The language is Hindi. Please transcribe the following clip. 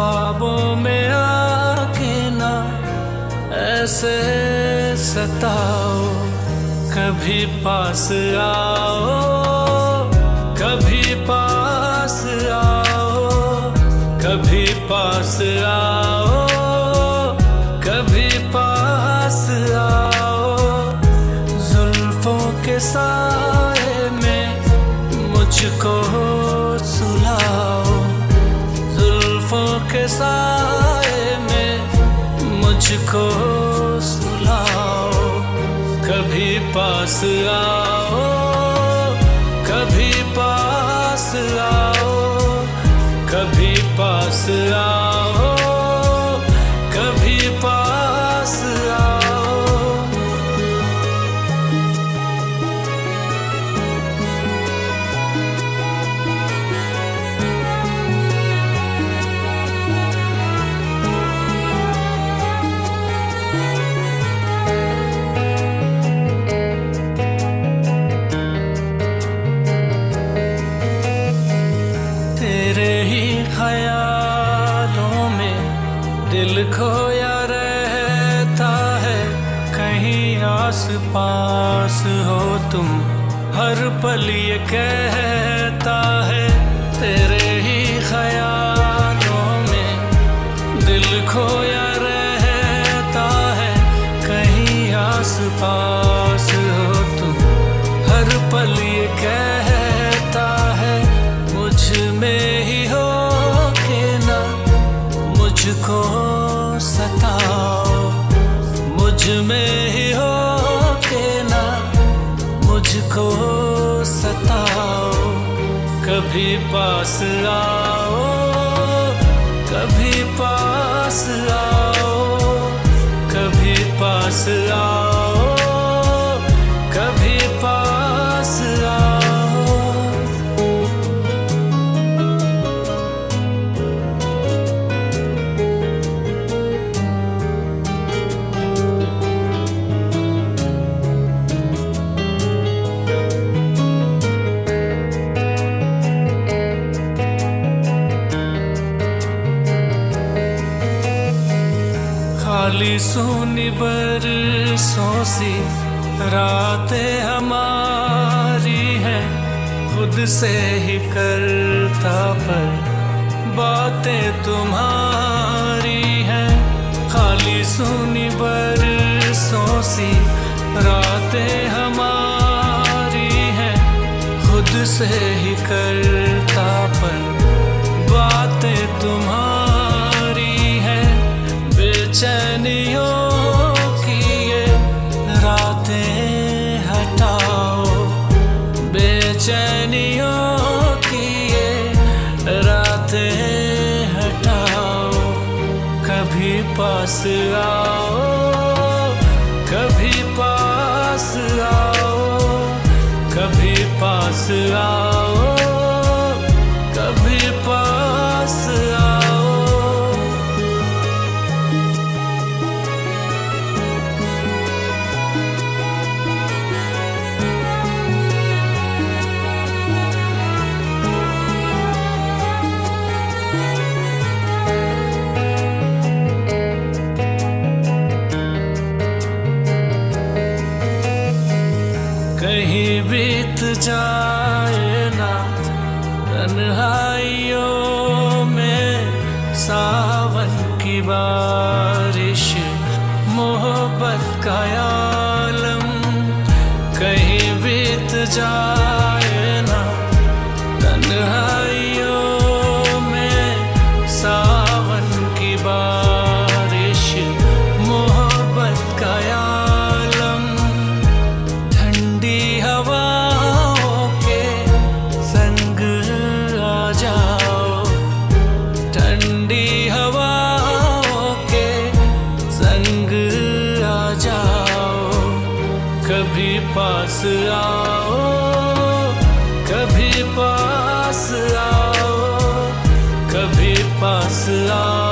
ख्वाबों में आके ना ऐसे सताओ, कभी पास आओ, कभी पास आओ, कभी पास आओ, कभी पास आओ। जुल्फों के साए में मुझको सुलाओ, जुल्फों के साए में मुझको सुलाओ। कभी पास आओ, कभी पास आओ, कभी पास आओ, कभी पास आओ। तेरे ही ख्यालों में दिल खोया रहता है, कहीं आस पास हो तुम हर पल ये कहता है। तेरे ही ख्यालों में दिल खोया रहता है, कहीं आस पास हो तुम हर पल ये कहता है। मुझ में ही हो के ना मुझको सताओ, मुझ में ही हो के ना मुझको सताओ। कभी पास आओ, कभी पास आओ, कभी पास आओ, कभी पास आओ। खाली सुनी बरसों सी रातें हमारी हैं, खुद से ही करता पर बातें तुम्हारी हैं। खाली सुनी बरसों सी रातें हमारी हैं, खुद से ही करता पर बातें तुम्हारी हैं। बेचैनियों की ये रातें हटाओ, बेचैनियों की ये रातें हटाओ। कभी पास आओ, कभी पास आओ, कभी पास आओ, कभी पास आओ। कहीं बीत जाए ना तन्हाइयों में सावन की बारिश, मोहब्बत का आलम। कहीं बीत जाए ना तन्हाइयों में सावन की बारिश, मोहब्बत का आलम। ठंडी हवाओं के संग आ जाओ, ठंडी हवाओं के संग आ जाओ। कभी पास आओ, कभी पास आओ, कभी पास आओ।